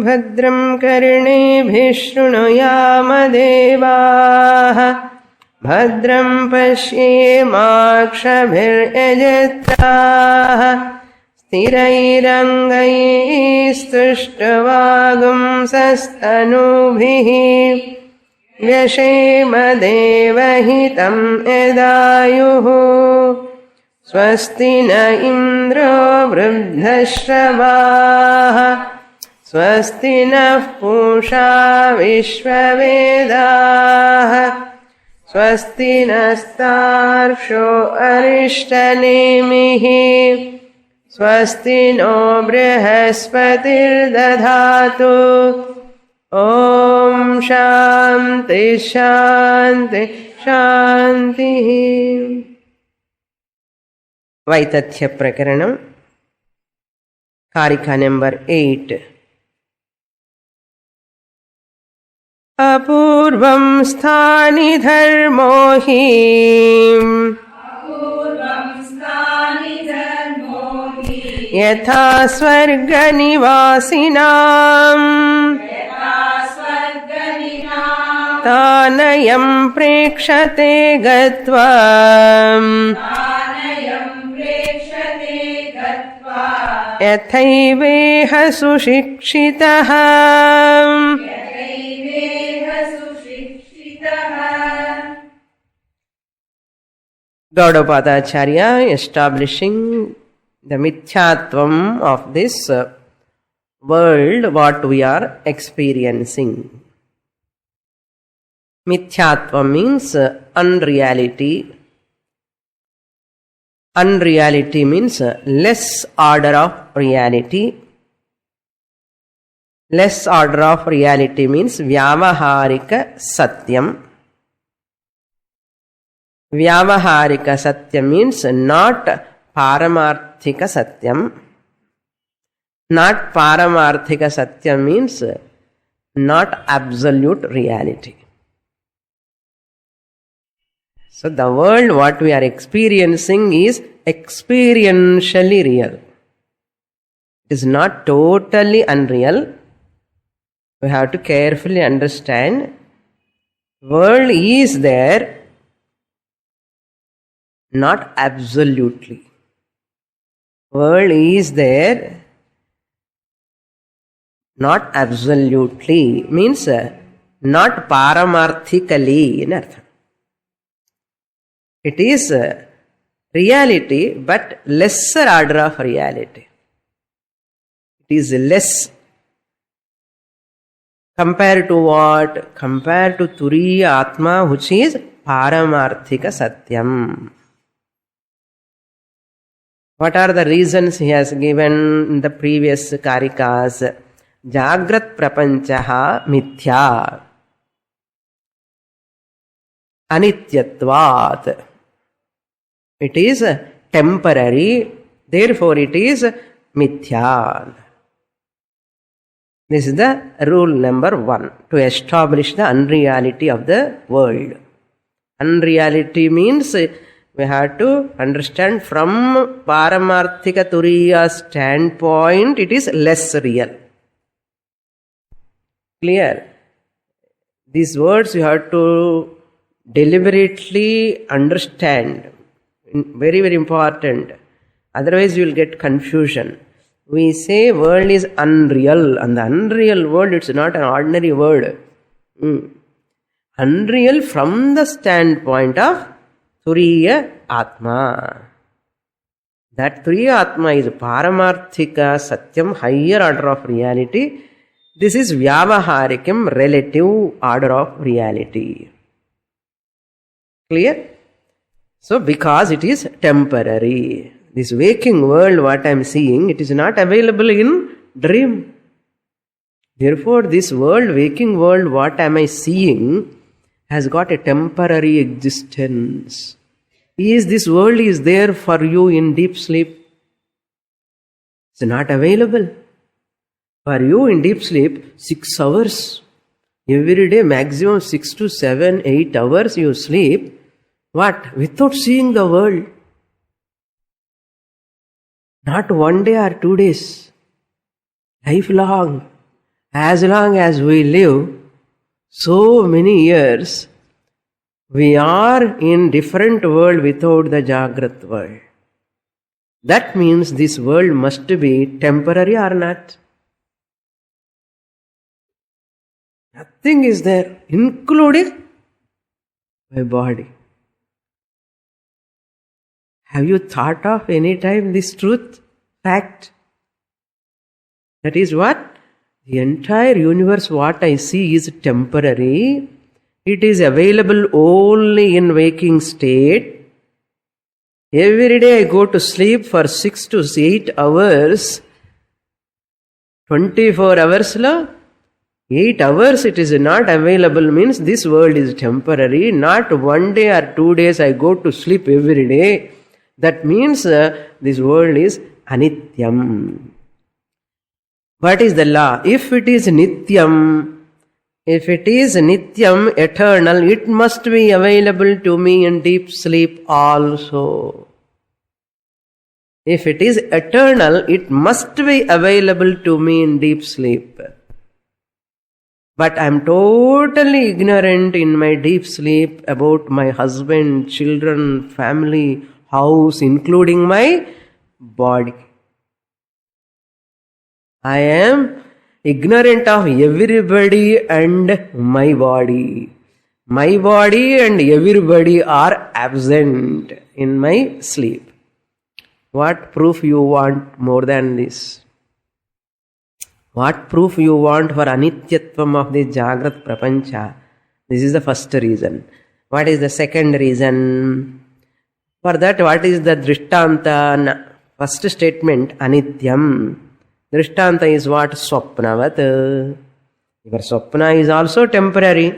भद्रं कर्णेभिः शृणुयाम देवाः भद्रं पश्येमाक्षभिर्यजत्राः स्थिरैरङ्गैस्तुष्टुवागुंसस्तनूभिः व्यशेम देवहितं यदायुः स्वस्ति न इन्द्रो वृद्धश्रवाः स्वस्ति नः पूषा विश्ववेदाः स्वस्ति नस्तार्क्ष्यो अरिष्टनेमिः स्वस्ति नो बृहस्पतिर्दधातु ॐ शान्ति शान्ति शान्तिः. वैतथ्य प्रकरणं कारिका नंबर 8. अपूर्वं स्थानि धर्मो हि यथा स्वर्गनिवासिनाम् तानयं प्रेक्षते गत्वा यथैवेह सुशिक्षितः. Gaudapadacharya establishing the mithyatvam of this world, what we are experiencing. Mithyatvam means unreality. Unreality means less order of reality. Less order of reality means vyavaharika satyam. Vyavaharika satyam means not paramarthika satyam. Not paramarthika satyam means not absolute reality. So the world what we are experiencing is experientially real. It is not totally unreal. We have to carefully understand. World is there, not absolutely. World is there, not absolutely. Means not paramarthically in artha. It is reality, but lesser order of reality. It is less. Compared to what? Compared to Turiya Atma, which is Paramarthika Satyam. What are the reasons he has given in the previous Karikas? Jagrat Prapanchaha Mithya. Anityatvat. It is temporary, therefore it is mithya. This is the rule number 1, to establish the unreality of the world. Unreality means we have to understand from Paramarthika Turiya standpoint, it is less real. Clear? These words you have to deliberately understand. Very, very important. Otherwise you will get confusion. We say world is unreal, and the unreal world, it's not an ordinary word. Unreal from the standpoint of Turiya Atma. That Turiya Atma is Paramarthika Satyam, higher order of reality. This is Vyavaharikam, relative order of reality. Clear? So, because it is temporary. This waking world, what I am seeing, it is not available in dream. Therefore, this world, waking world, what am I seeing, has got a temporary existence. Is this world is there for you in deep sleep? It's not available. For you in deep sleep, 6 hours. Every day, maximum 6 to 7, 8 hours you sleep. What? Without seeing the world. Not 1 day or 2 days. Lifelong. As long as we live so many years, we are in different world without the Jagrat world. That means this world must be temporary or not? Nothing is there, including my body. Have you thought of any time this truth, fact? That is what? The entire universe, what I see is temporary. It is available only in waking state. Every day I go to sleep for 6 to 8 hours. 24 hours la 8 hours it is not available means this world is temporary. Not 1 day or 2 days I go to sleep every day. That means this world is anityam. What is the law? If it is nityam, eternal, it must be available to me in deep sleep also. If it is eternal, it must be available to me in deep sleep. But I am totally ignorant in my deep sleep about my husband, children, family, house, including my body. I am ignorant of everybody and my body. My body and everybody are absent in my sleep. What proof you want more than this? What proof you want for anityatvam of the Jagrat Prapancha? This is the first reason. What is the second reason? For that, what is the Drishtanta? First statement, anityam. Drishtanta is what? Swapnavat. Your swapna is also temporary.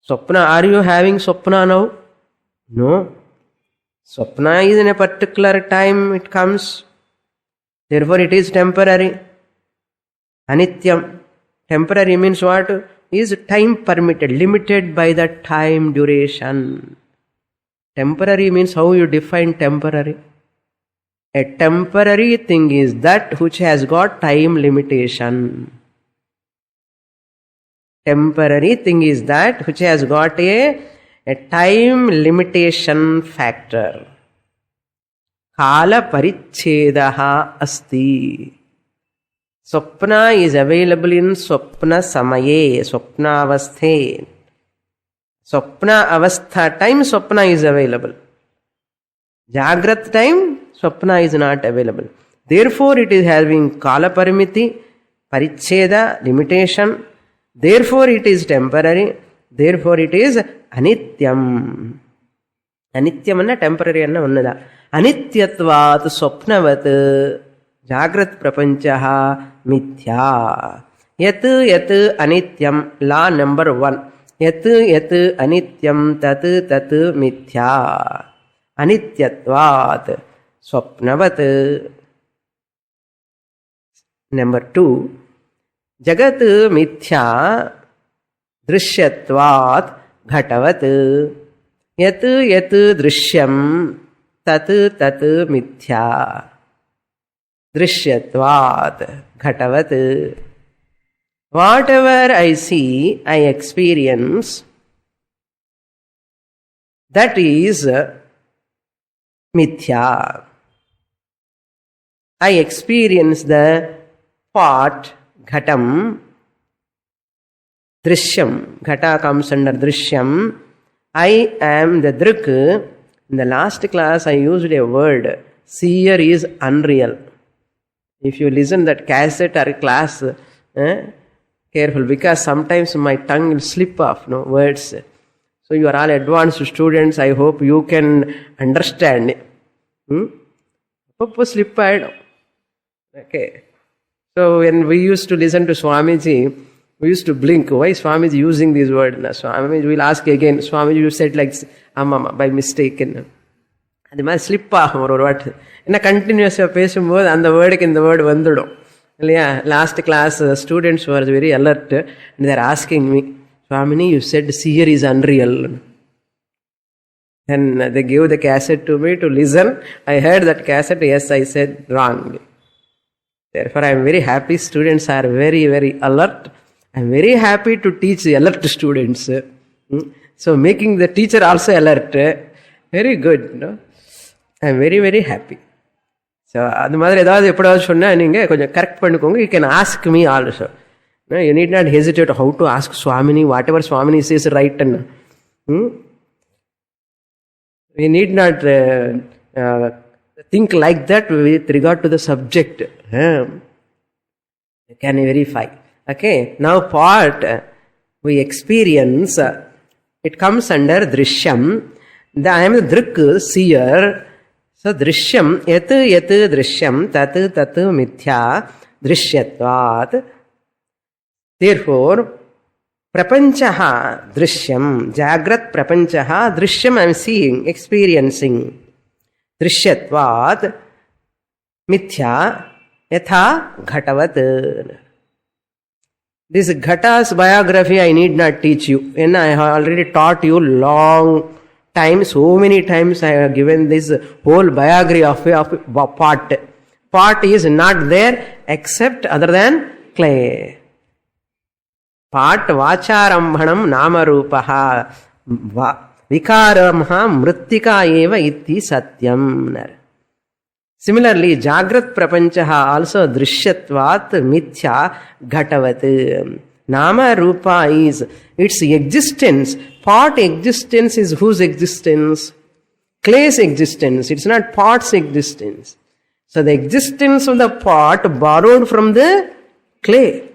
Swapna, are you having swapna now? No. Swapna is in a particular time it comes. Therefore it is temporary. Anityam. Temporary means what? Is time permitted, limited by the time duration. Temporary means how you define temporary. A temporary thing is that which has got time limitation. Temporary thing is that which has got a time limitation factor. Kala parichedaha asti. Swapna is available in swapna samaye, swapna avasthe. Swapna avastha time, swapna is available. Jagrat time, swapna is not available. Therefore, it is having kala parimiti, paricheda, limitation. Therefore, it is temporary. Therefore, it is anityam. Anityam anna temporary anna unnada. Anityatvat swapnavat jagrat prapanchaha mithya. Yat anityam, law number 1. Yat anityam tat mithya. Anityatvat swapnavat. Number 2. Jagat mithya drishyatvat ghatavat. Yat drishyam tat mithya. Drishyatvat ghatavat. Whatever I see, I experience, that is mithya. I experience the pot, ghatam, drishyam. Ghata comes under drishyam. I am the drik. In the last class I used a word. Seer is unreal. If you listen that cassette or class, careful, because sometimes my tongue will slip off, words. So you are all advanced students. I hope you can understand. Slip. Okay. So when we used to listen to Swamiji, we used to blink. Why is Swamiji using these words? Swamiji will ask again. Swamiji, you said like by mistake. அது மாதிரி slip ஆகும் ஒரு வாட்டு. ஏன்னா கண்டினியூஸாக பேசும்போது அந்த வேர்டுக்கு இந்த வேர்டு வந்துடும் இல்லையா. Last class students were very alert and they're asking me, Swamini, you said seer is unreal. And they gave the cassette to me to listen. I heard that cassette. Yes, I said wrong. Therefore, I am very happy. Students are very, very alert. I am very happy to teach alert students. So, making the teacher also alert, very good. No? I am very, very happy. So, அது மாதிரி ஏதாவது எப்படாவது சொன்னா நீங்க கொஞ்சம் correct பண்ணிக்கோங்க. You can ask me also. No, you need not hesitate how to ask Swamini, whatever Swamini says right. We need not think like that with regard to the subject. You can verify. Okay, now part we experience, it comes under Drishyam. I am the Drik, seer. So Drishyam, yat Drishyam, tat mithya, Drishyatvat. Therefore, Prapanchaha Drishyam, Jagrat Prapanchaha Drishyam I am seeing, experiencing. Drishyatvat Mithya Yatha Ghatavat. This Ghata's biography I need not teach you. And I have already taught you long time, so many times I have given this whole biography of pot. Pot is not there except other than clay. Pat vacharambhanam namarupaha vikaramha mrittika eva iti satyam. Similarly, Jagrat Prapanchaha also Drishyatvat Mithya Ghatavat. Nama Rupa is its existence. Pot existence is whose existence? Clay's existence. It's not pot's existence. So the existence of the pot borrowed from the clay.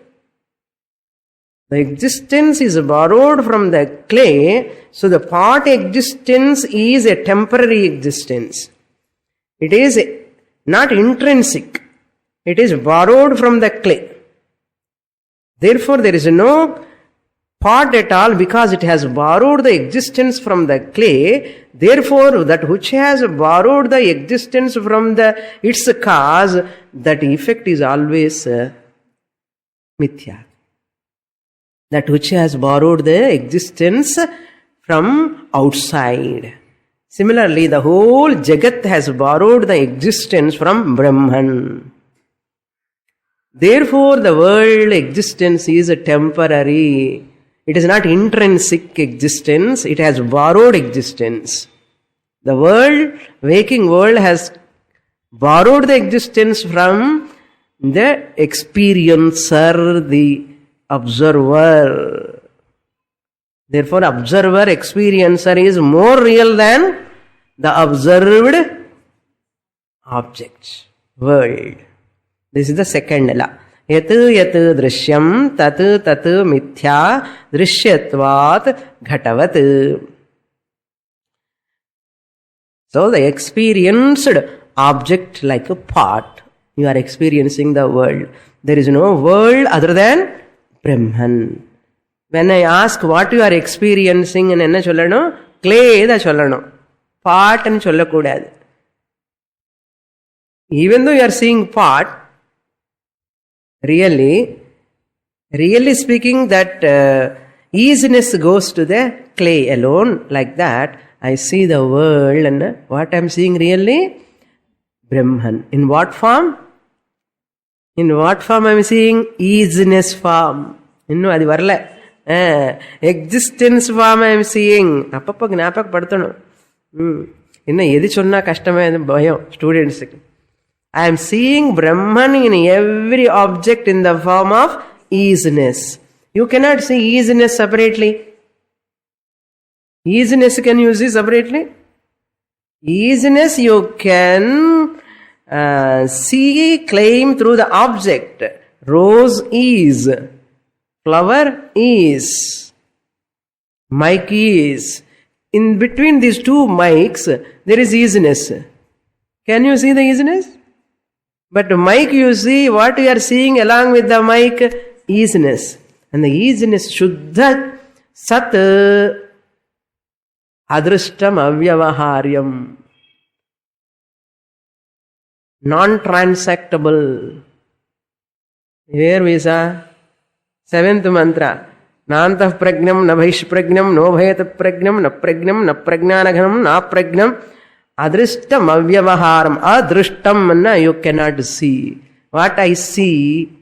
The existence is borrowed from the clay, so the pot existence is a temporary existence. It is not intrinsic. It is borrowed from the clay. Therefore, there is no pot at all because it has borrowed the existence from the clay. Therefore, that which has borrowed the existence from its cause, that effect is always mithya. That which has borrowed the existence from outside. Similarly, the whole Jagat has borrowed the existence from Brahman. Therefore, the world existence is temporary. It is not intrinsic existence, it has borrowed existence. The world, waking world, has borrowed the existence from the experiencer, the observer. Therefore, observer, experiencer is more real than the observed object, world. This is the second law. Yat drishyam tat mithya drishyatvat ghatavat. So the experienced object like a pot, you are experiencing the world. There is no world other than Brahman. When I ask what you are experiencing, and enna sollano, clay da sollano, pot and sollakudadu. Even though you are seeing pot, really speaking, that easiness goes to the clay alone. Like that, I see the world, and what I am seeing really? Brahman. In what form? In what form I am seeing? Easiness form. Innu adi varala. Existence form I am seeing. Appappa gnaapak padthanu. Inna edi sonna kashtamai bhayam students. I am seeing Brahman in every object in the form of easiness. You cannot see easiness separately. Easiness can you see separately? Easiness you can see, claim through the object. Rose is. Flower is. Mic is. In between these two mics, there is easiness. Can you see the easiness? But mic, you see, what you are seeing along with the mic? Easiness. And the easiness, Shuddha Sat Adrishtam Avyavaharyam. Non-transactable. Here we saw 7th mantra. Nantah pragnam, na bhish pragnam, no bhayat pragnam, na pragnanaghanam, na pragnam. Adrishtam avyavaharam. Adrishtam, you cannot see. What I see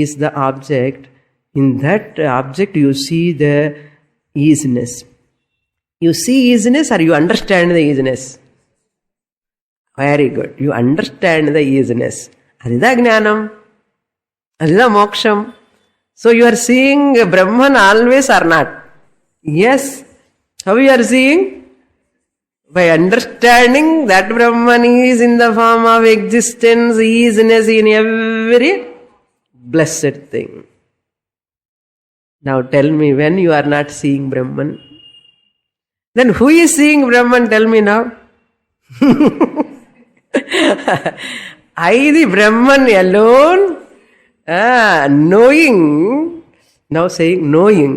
is the object. In that object you see the easiness. You see easiness or you understand the easiness? Very good. You understand the easiness. Adida jnanam. Adida moksham. So you are seeing Brahman always or not? Yes. How you are seeing? By understanding that Brahman is in the form of existence, easiness in every blessed thing. Now tell me, when you are not seeing Brahman, then who is seeing Brahman? Tell me now. I, the Brahman alone, knowing, now saying knowing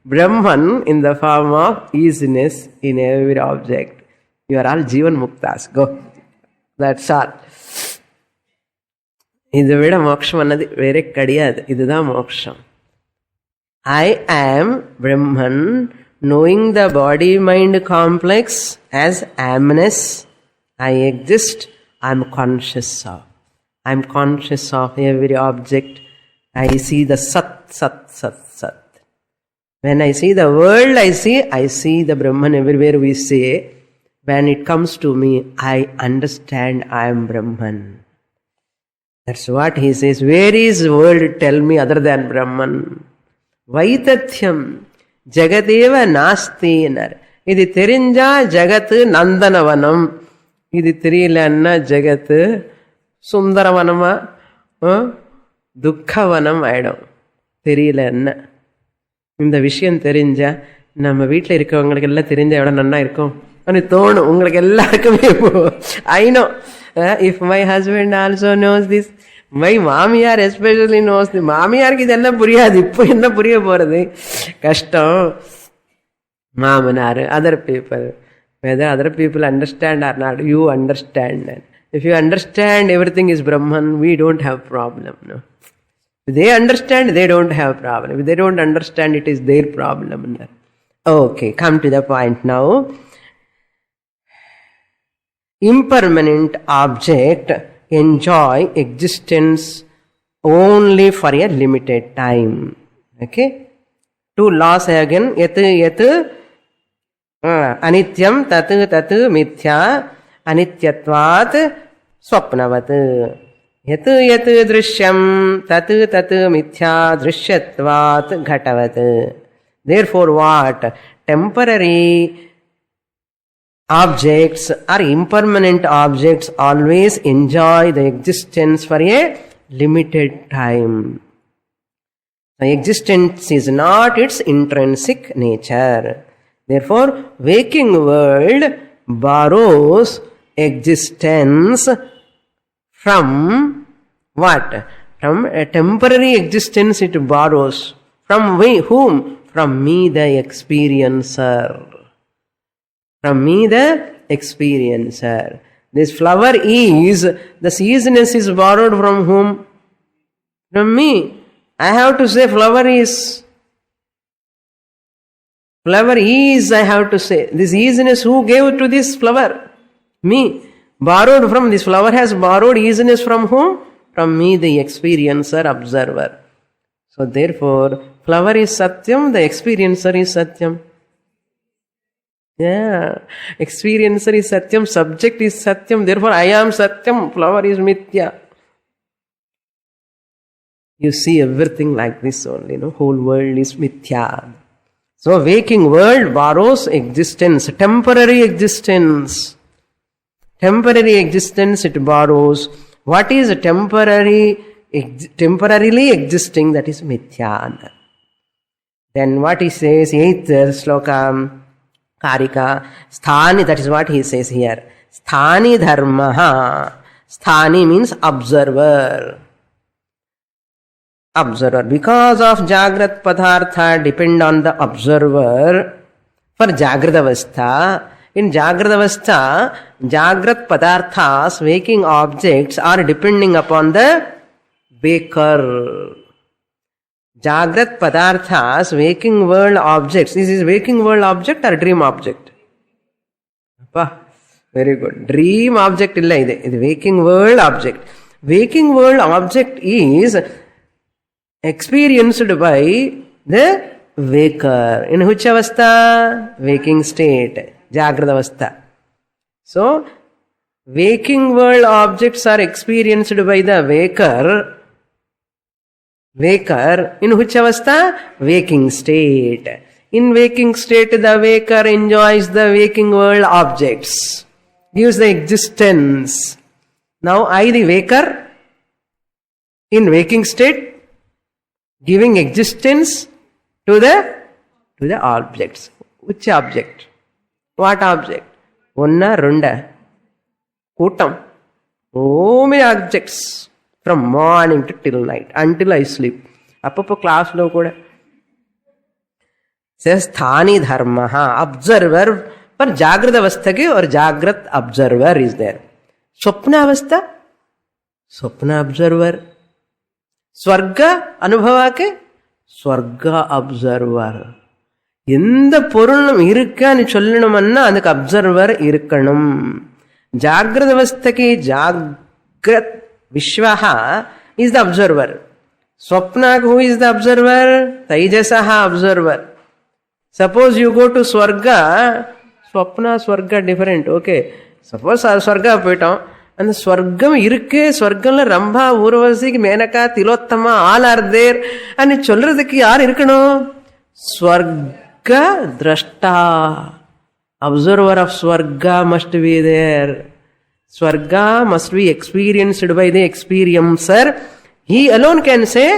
Brahman in the form of easiness in every object. You are all Jivan Muktas. Go. That's all. Idu vida moksham annadi vere kadiyadu. Idudha moksham. I am Brahman, knowing the body-mind complex as amness. I exist. I am conscious of. I am conscious of every object. I see the Sat, Sat, Sat, Sat. When I see the world, I see the Brahman everywhere we say. When it comes to me, I understand I am Brahman. That's what he says. Where is the world? Tell me other than Brahman. Vaitathyam jagadeva nasti. Idi terinja jagat nandanavanam. Idi therilanna jagat sundaravanama dukkhavanam aidam. Therilanna. இந்த விஷயம் தெரிஞ்சா நம்ம வீட்டில் இருக்கவங்களுக்கு எல்லாம் தெரிஞ்சா எவ்வளோ நன்னா இருக்கும் అని தோணும் உங்களுக்கு எல்லாருக்குமே. I know if my husband also knows this, my மாமியார் especially knows this. மாமியாருக்கு இதெல்லாம் புரியாது. இப்போ என்ன புரிய போறது? கஷ்டம். மாமனார், other people, whether other people understand or not, you understand. If you understand everything is Brahman, we don't have problem. No. If they understand, they don't have problem. If they don't understand, it is their problem. Okay, come to the point now. Impermanent object enjoy existence only for a limited time. Okay? Two laws again. Yat anityam tat mithya anityatvat swapnavat. Yat drishyam tat mithya drishyatvat ghatavat. Therefore what? Temporary objects or impermanent objects always enjoy the existence for a limited time. The existence is not its intrinsic nature. Therefore, waking world borrows existence from what? From a temporary existence it borrows. From whom? From me, the experiencer. From me, the experiencer. This flower is, the seasoness is borrowed from whom? From me. I have to say flower is. Flower is, I have to say. This easiness, who gave to this flower? Me. Borrowed from, this flower has borrowed easiness from whom? From me, the experiencer, observer. So therefore, flower is Satyam, the experiencer is Satyam. Yeah, experiencer is Satyam, subject is Satyam, therefore I am Satyam, flower is Mithya. You see everything like this only, no? Whole world is Mithya. So waking world borrows existence, temporary existence. Temporary existence it borrows. What is temporarily existing? That is Mithya. Then what he says, 8th sloka, Karika, sthani, that is what he says here. Sthani dharmaha. Sthani means observer. Observer. Because of Jagrat Padartha depend on the observer for Jagrat Avastha. In Jagrat Avastha, Jagrat Padarthas, waking objects, are depending upon the waker. Jagrat Padarthas, waking world objects. This is waking world object or dream object? Very good. Dream object illa ide. This waking world object. waking world object is experienced by the waker. In which avastha? Waking state, Jagrata avastha. So, waking world objects are experienced by the waker. Waker, in which avastha? Waking state. In waking state, the waker enjoys the waking world objects, gives the existence. Now, I, the waker, in waking state, giving existence to the objects. Which object? What object? Onna, runda, kutam. So many objects from morning to till night, until I sleep. Appo class lo kuda. Says Sthani Dharmaha, observer, पर जागृत अवस्था के और जागृत observer is there. स्वप्न अवस्था, स्वप्न observer. स्वर्ग अनुभव के स्वर्ग ऑब्जर्वर. எந்த பொருளும் இருக்கான்னு சொல்லணும்னா அதுக்கு அப்சர்வர் இருக்கணும். ஜாகிரத அவஸ்தைக்கு ஜாகிரத் விஸ்வஹா இஸ் த அப்சர்வர். ஸ்வப்னாக்கு ஹூ இஸ் த அப்சர்வர்? தைஜசஹா observer. Suppose you go to Swarga, Swapna, Swarga different, okay. Suppose Swarga போயிட்டோம், அந்த ஸ்வர்க்கம் இருக்கு, ஸ்வர்க்கம்ல Rambha, Urvashi, Menaka, Tilottama, all are there அன்னு சொல்றதுக்கு யார் இருக்கணும்? ஸ்வர்க திரஷ்டா, அப்சர்வர் ஆஃப் ஸ்வர்கா must be there. Swarga must be experienced by the experiencer. He alone can say,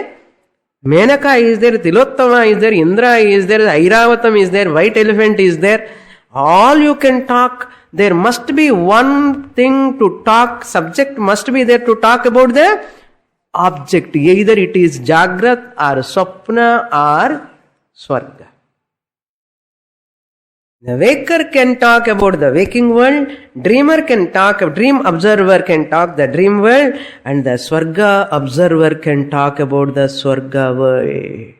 Menaka is there, Tilottama is there, Indra is there, Airavatam is there, white elephant is there. All you can talk. There must be one thing to talk. Subject must be there to talk about the object. Either it is Jagrat or Swapna or Swarga. The waker can talk about the waking world, dreamer can talk, dream observer can talk the dream world, and the Swarga observer can talk about the Swarga world.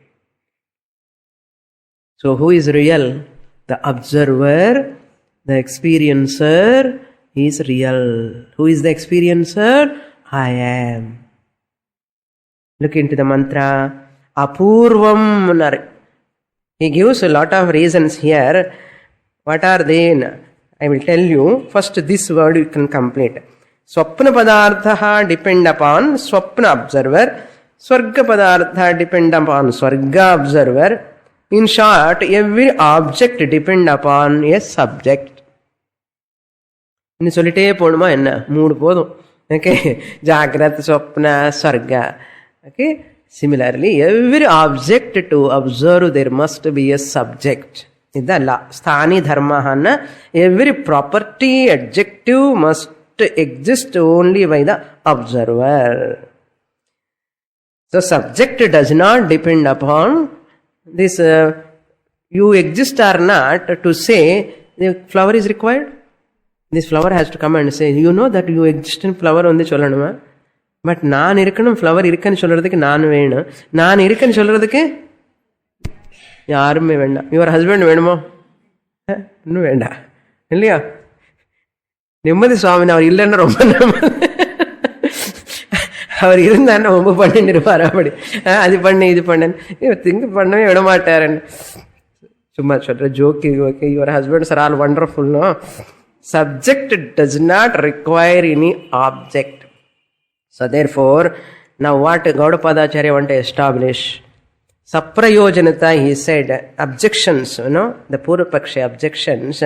So who is real? The observer, the experiencer is real. Who is the experiencer? I am. Look into the mantra, Apurvam. He gives a lot of reasons here. What are they? I will tell you. First, this word you can complete. Swapna padartha depend upon Swapna observer. Swarga padartha depend upon Swarga observer. In short, every object depend upon a subject. In solite poduma enna mood podum. Okay, Jagrat, Swapna, Swarga. Okay, similarly, every object to observe there must be a subject. ಇದಲ್ಲ ಸ್ಥಾನಿ ಧರ್ಮ ಅನ್ನ every property adjective must exist only by the observer. So subject does not depend upon this you exist or not to say the flower is required. This flower has to come and say you know that you exist in flower வந்து சொல்லணுமா? But நான் இருக்கணும், flower இருக்குன்னு சொல்றதுக்கு நான் வேணும். நான் இருக்குன்னு சொல்றதுக்கு யாருமே வேண்டாம். யுவர் ஹஸ்பண்ட் வேணுமோ? இன்னும் வேண்டாம் இல்லையா? நிம்மதி சுவாமின் அவர் இல்லைன்னா ரொம்ப அவர் இருந்தாருன்னா ரொம்ப பண்ணிட்டு இருப்பார். அப்படி அது பண்ணு இது பண்ணு திங்க் பண்ணவே விட மாட்டாருன்னு சும்மா சொல்ற ஜோக்கி. Okay, your husbands are all wonderful. No, subject does not require any object. So therefore, now what Gaudapadacharya want to establish? Saprayojanata, he said, objections, the Purvapaksha objections,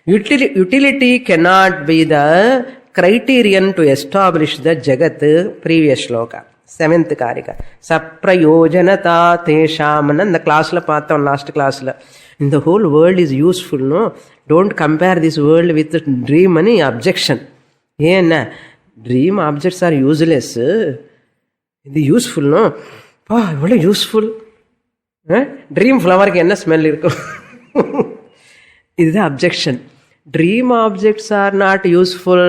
utility cannot be the criterion to establish the Jagat, previous shloka, 7th Karika. Saprayojanata tesham, the class la paatham, last class la. In the whole world is useful, no? Don't compare this world with the dream, any objection. Yena, dream objects are useless. It is useful, no? Oh, what is useful? Dream ஃப்ளவருக்கு என்ன smell இருக்கும்? இதுதான் objection. Dream objects are not useful,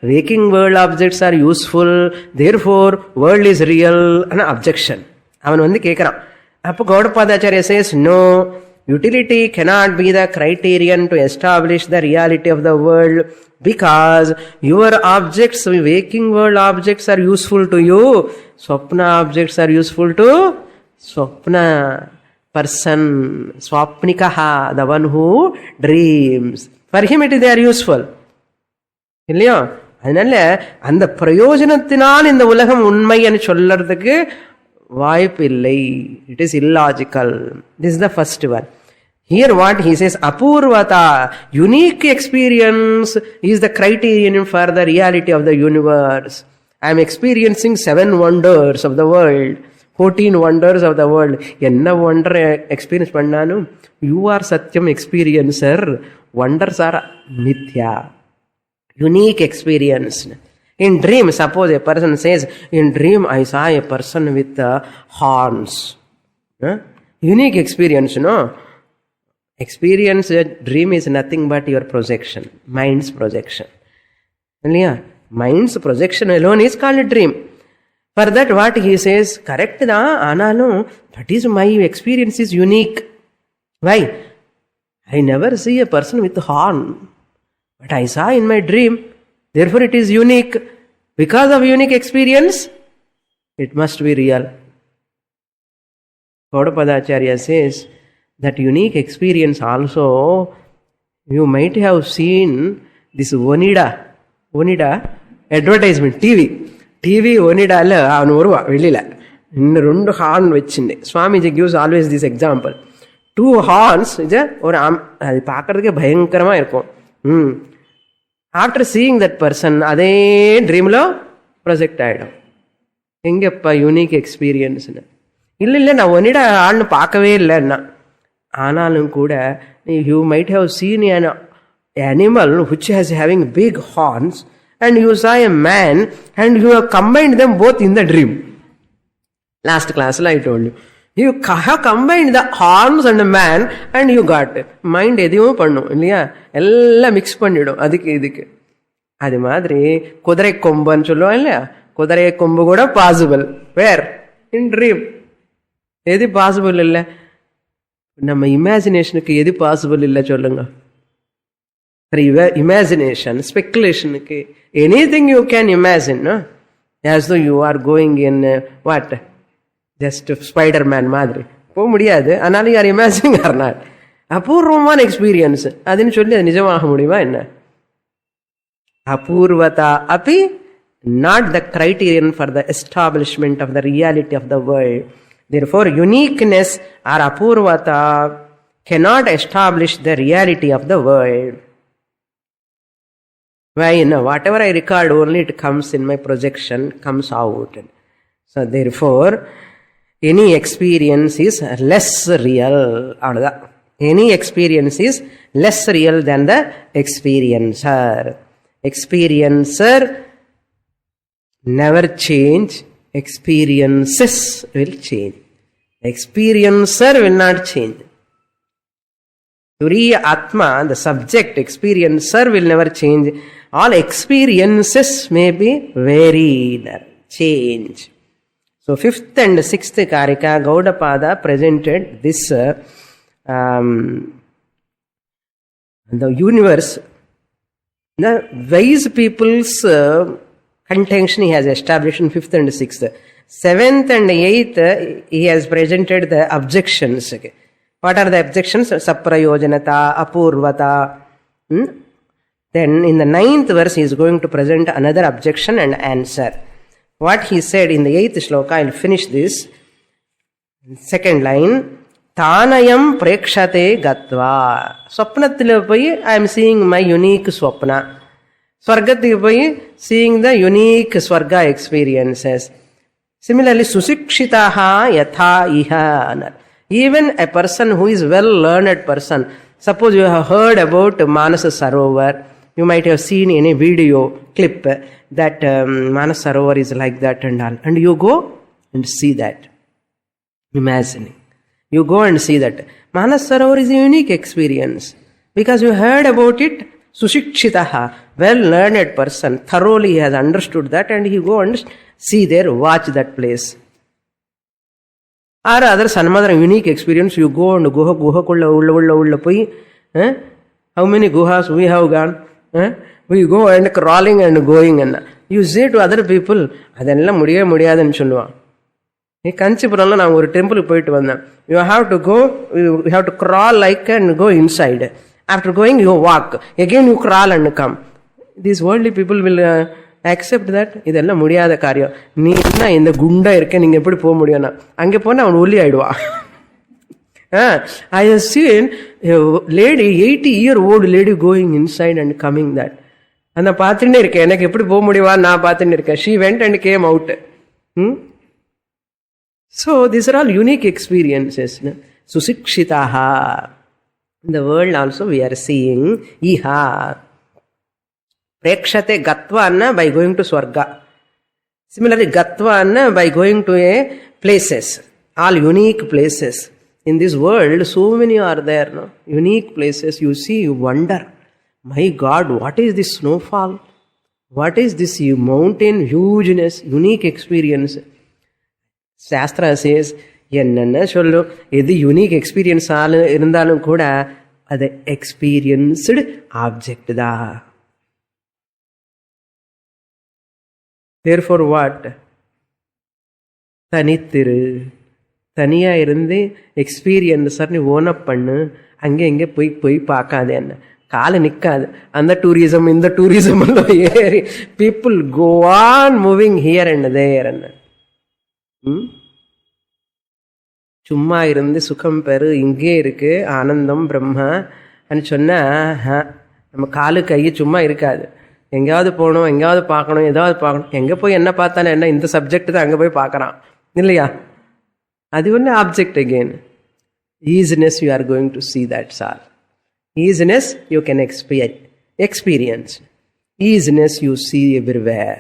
waking world objects are useful, therefore world is real. ஆனால் objection அவன் வந்து கேட்குறான். அப்போ Gaudapadacharya says, no, utility cannot be the criterion to establish the reality of the world, because your objects, waking world objects are useful to you, swapna objects are useful to swapna person, swapnikaha, the one who dreams. For him they are useful. இல்லையோ? அதனால அந்த பிரயோஜனத்தினால் இந்த உலகம் உண்மை என்று சொல்றதுக்கு வாய்ப்பு இல்லை. It is illogical. This is the first one. Here what he says, apurvata, unique experience is the criterion for the reality of the universe. I am experiencing 7 wonders of the world, 14 wonders of the world. Enna wonder experience pannanu? You are satyam experiencer. Wonders are mithya. Unique experience. In dream, suppose a person says, in dream I saw a person with horns. Unique experience, no? Experience, dream is nothing but your projection, mind's projection. Mind's projection alone is called a dream. For that what he says, correct da, analo, that is my experience is unique. Why? I never see a person with horn, but I saw in my dream. Therefore it is unique. Because of unique experience, it must be real. Gaudapadacharya says that unique experience also, you might have seen this Onida advertisement, TV Onida la avanu varuva velila innu rendu horn vechinde. Swamiji gives always this example. 2 horns ija or adu paakradhukku bhayankarama irukum. After seeing that person, adhe dream lo project aayidum. Engappa unique experience na illa na Onida horn paakave illa na. Aanalum kuda you might have seen an animal which has having big horns, and you saw a man and you have combined them both in the dream. Last class I told you. You have combined the horns and the man and you got it. Mind edhiyum pannu illaya ella mix pannidum adike idike. Adi madri kudare kombu nu solluva illaya, kudare kombu kuda possible. Where? In dream. Edi possible illa? நம்ம இமேஜினேஷனுக்கு எது possible இல்லை சொல்லுங்க. Imagination, speculation, anything you can imagine, no? As though you are going in what? Just Spider-Man மாதிரி போக முடியாது. ஆனாலும் you are imagining or not. அபூர்வமான experience அதுன்னு சொல்லி அது நிஜமாக முடியுமா என்ன? அபூர்வதா அபி not the criterion for the establishment of the reality of the world. Therefore, uniqueness or apurvata cannot establish the reality of the world. Why? Whatever I record, only it comes in my projection, comes out. So, therefore, any experience is less real. Any experience is less real than the experiencer. Experiencer never change. Experiences will change. Experiencer will not change. Turiya Atma, the subject, experiencer will never change. All experiences may be varied, change. So 5th and 6th Karika, Gaudapada presented this the universe, the wise people's contention he has established in 5th and 6th. 7th and 8th he has presented the objections. What are the objections? Saprayojanata, apurvata. Then in the 9th verse he is going to present another objection and answer. What he said in the 8th shloka, I will finish this. 2nd line, Tanayam prekshate gatva. Swapnathila pai I am seeing my unique swapna. Swargathila seeing the unique swarga experiences. Similarly, susikshitaha yatha iha. Even a person who is well-learned person, suppose you have heard about Manasa Sarovar, you might have seen in a video clip that Manasa Sarovar is like that and all. And you go and see that. Imagining. You go and see that. Manasa Sarovar is a unique experience. Because you heard about it, Sushikshitaha, well-learned person, thoroughly has understood that and he go and see there, watch that place. or other some other unique experience. You go and guha poi. How many guhas we have gone? We go and crawling and going. And you say to other people, adella mudiyadanu solluvan. Kanchipuramla na oru temple poitu vandam. You have to go, you have to crawl like and go inside. After going, you walk. Again you crawl and come. These worldly people will accept that. Idella mudiyada karyam. Nee enna indha gunda irke neenga eppadi po mudiyana? Ange pona avan olli aiduva. I have seen a lady, 80-year-old lady going inside and coming that. And the pathinde irke enak eppadi po mudiva na pathinde irke. She went and came out. So these are all unique experiences. Susikshitaha. In the world also we are seeing iha. Prekshate gatva by going to Swarga. Similarly, gatva by going to a places. All unique places. In this world, so many are there. No? Unique places. You see, you wonder. My God, what is this snowfall? What is this mountain hugeness? Unique experience. Shastra says, என்னென்ன சொல்லு எது unique experience இருந்தாலும் கூட அது experienced object தான். Therefore what? தனித்திரு, தனியா இருந்து எக்ஸ்பீரியன்ஸர்னு ஓனப் பண்ணு. அங்கே இங்கே போய் பார்க்காது, என்ன காலை நிற்காது. அந்த டூரிசம் இந்த டூரிசம் எல்லாம் ஏறி people go on moving here and there. என்ன சும்மா இருந்து சுகம் பெரு, இங்கே இருக்கு ஆனந்தம் பிரம்மா அப்படின்னு சொன்னா நம்ம காலு கை சும்மா இருக்காது. எங்கேயாவது போகணும், எங்கேயாவது பார்க்கணும், ஏதாவது பார்க்கணும். எங்கே போய் என்ன பார்த்தாலும் என்ன இந்த சப்ஜெக்ட் தான் அங்கே போய் பார்க்குறான் இல்லையா? அது ஒன்று object again. Easiness you are going to see that all. Easiness you can experience. Easiness you see everywhere.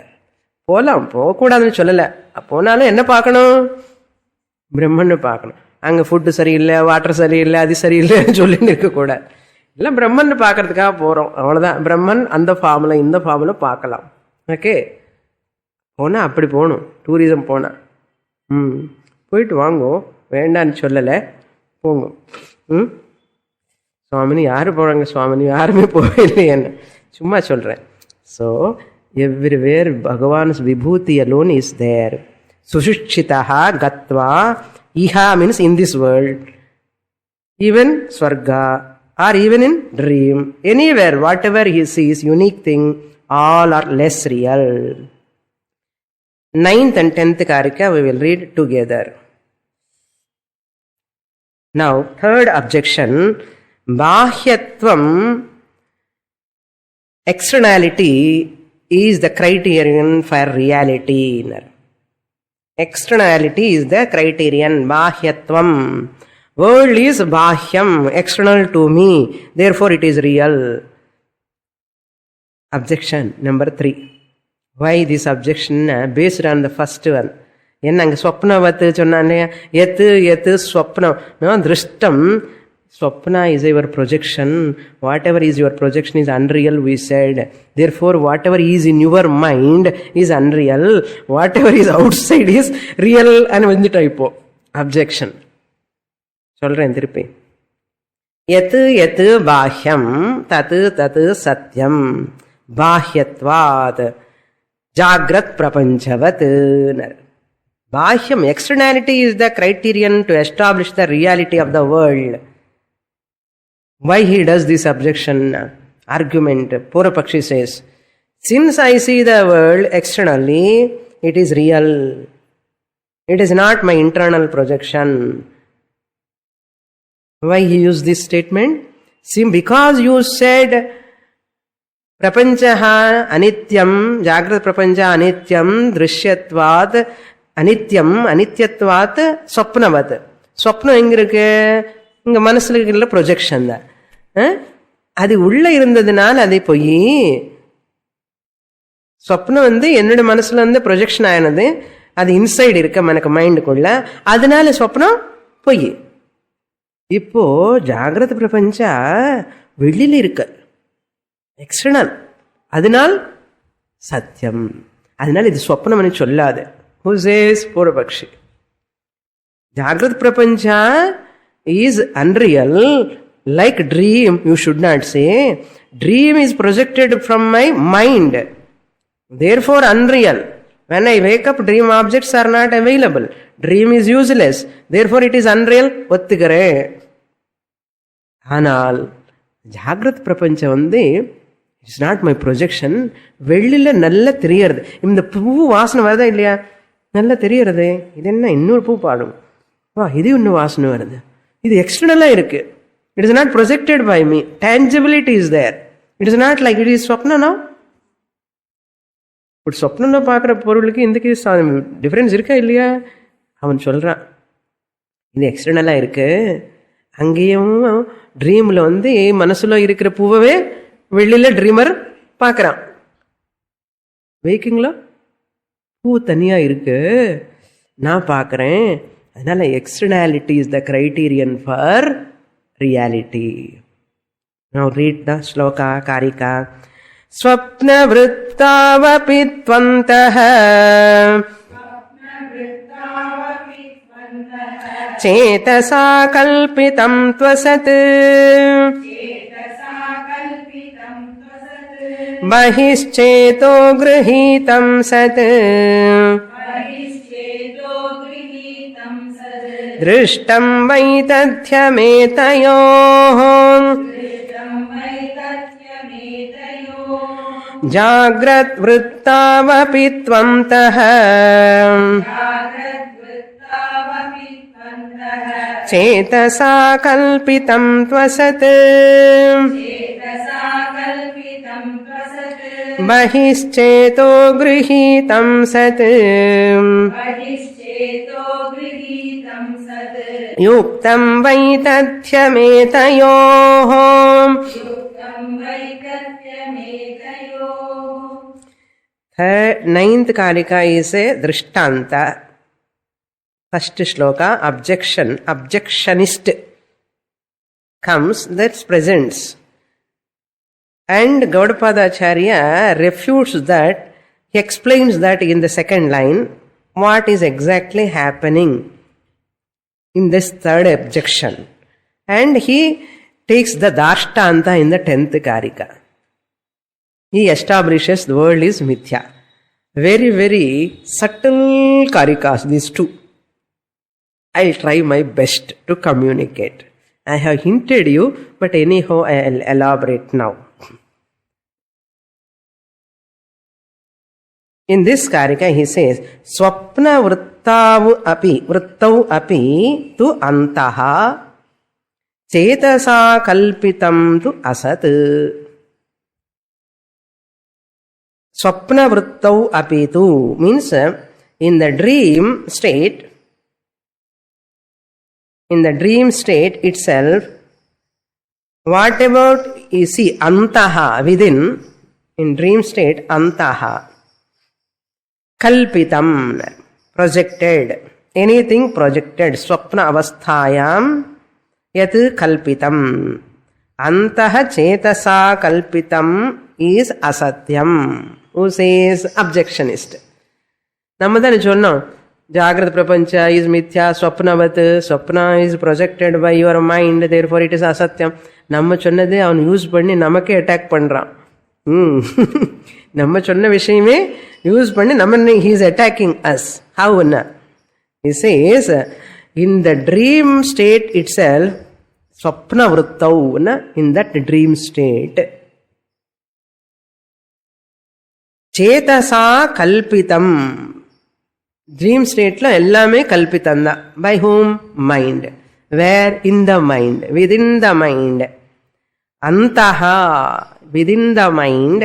போகலாம், போகக்கூடாதுன்னு சொல்லலை. போனாலும் என்ன பார்க்கணும்? பிரம்மன்னு பார்க்கணும். அங்கே ஃபுட்டு சரியில்லை, வாட்டர் சரியில்லை, அது சரியில்லைன்னு சொல்லின்னு இருக்கக்கூடாது. எல்லாம் பிரம்மன் பார்க்கறதுக்காக போகிறோம், அவ்வளோதான். பிரம்மன் அந்த ஃபார்மில் இந்த ஃபார்மில் பார்க்கலாம். ஓகே, போனால் அப்படி போகணும். டூரிசம் போனால் போயிட்டு வாங்கோ, வேண்டான்னு சொல்லலை, போங்க. சுவாமினி யார் போகிறாங்க? சுவாமினி யாருமே போகலையே, என்ன சும்மா சொல்கிறேன். So everywhere Bhagavan's vibhuti alone is there. Sushishitaha gatva iha means in this world, even Swarga or even in dream, anywhere, whatever he sees, unique thing, all are less real. 9th and 10th Karika we will read together. Now, third objection, Bahyatvam, externality is the criterion for reality. Externality is the criterion. Bahyatvam. World is bahyam, external to me. Therefore it is real. Objection number 3. Why this objection? Based on the first one. என்னங்க ஸ்வப்னவத்து சொன்னானே, எத்து ஸ்வப்னம் திருஷ்டம். Swapna is your projection. Whatever is your projection is unreal, we said. Therefore, whatever is in your mind is unreal. Whatever is outside is real. And வந்து typo. Objection. சொல்றேன் திருப்பி. எத்து பாஹ்யம் தத்து சத்யம் பாஹ்யத்வாத் ஜாக்ரத் பிரபஞ்சவத். Bahyam, externality is the criterion to establish the reality of the world. Why he does this objection argument? Purapakshi says, since I see the world externally, it is real. It is not my internal projection. Why he used this statement? See, because you said prapanchaha anityam, jagrat prapancha anityam, drishyatvat anityam, anityatvat swapnavat. Swapna எங்க இருக்கு? இங்க மனசுல இருக்கிற projection தான். அது உள்ள இருந்ததுனால அதை போய் சொப்னம் என்னோட மனசுல ப்ரொஜெக்ஷன் ஆனது. அது இன்சைடு இருக்க எனக்கு மைண்டுக்குள்ள, அதனால சொப்னம் போய். இப்போ ஜாகிரத பிரபஞ்சா வெளியில இருக்க, எக்ஸ்டர்னல், அதனால் சத்தியம். அதனால இது சொப்னம் சொல்லாது. Who says? பூர்வபக்ஷி. Jagrat Prapancha is unreal, like dream, you should not say. Dream is projected from my mind, therefore unreal. When I wake up, dream objects are not available. Dream is useless, therefore it is unreal. Otthukare. Anal Jagrat Prapancha vande, it's not my projection. Vellila nalla theriyaradu. இந்த பூ வாசனை வருதா இல்லையா? நல்லா தெரியறது. இது என்ன இன்னொரு பூ பாடும். வா இது இன்னும் வாசனை வருது. இது எக்ஸ்டர்னலா இருக்கு. It is not projected by me. Tangibility is there. It is not like it is swapna now. இப்படி சொப்னம்னா பார்க்குற பொருளுக்கு இதுக்கு டிஃப்ரென்ஸ் இருக்கா இல்லையா? அவன் சொல்கிறான் இது எக்ஸ்டர்னலாக இருக்கு. அங்கேயும் ட்ரீமில் வந்து மனசில் இருக்கிற பூவவே வெளியில் ட்ரீமர் பார்க்குறான். வேக்கிங்கில் பூ தனியாக இருக்கு, நான் பார்க்குறேன். அதனால externality is the criterion for reality. Now read the shloka, Karika. Swapna vrittavapi tvantaha cetasa kalpitam tvasat bahishcheto grihitam sat drishtam vaitadhyametayoh Jagrat vrittavapi tvantaha cetasa kalpitam tvasat bahishcheto grihitam sat yuktam vaitadhyametayoh. Ninth Karika is a Drishtanta. First shloka, objection. Objectionist comes, that presents. And Gaudapadacharya refutes that. He explains that in the second line, what is exactly happening in this third objection. And he takes the Dashtanta in the 10th Karika. He establishes the world is mithya. Very, very subtle Karikas, these two. I'll try my best to communicate. I have hinted you, but anyhow I'll elaborate now. In this Karika he says, Swapna vrittau api tu antaha cetasa kalpitam tu asat. Swapna vrittau apitu means in the dream state itself, what about you see antaha within, in dream state antaha kalpitam projected, anything projected, swapna avasthayam yat kalpitam, antaha cetasa kalpitam is asatyam. Who says? Objectionist. நம்ம தானே சொன்னோம், Jagrata Prapancha is mithya, swapnavat, swapna is projected by your mind, therefore it is asatyam. நம்ம சொன்னதே அவன் use பண்ணி நமக்கே attack பண்றான். நம்ம சொன்ன விஷயமே யூஸ் பண்ணி நம்ம he is attacking us. How? He says, in the dream state itself, swapna vrittau, in that dream state, cetasa kalpitam, dream state la ellame kalpitanda. By whom? Mind. Where? In the mind, within the mind. Antaha, within the mind,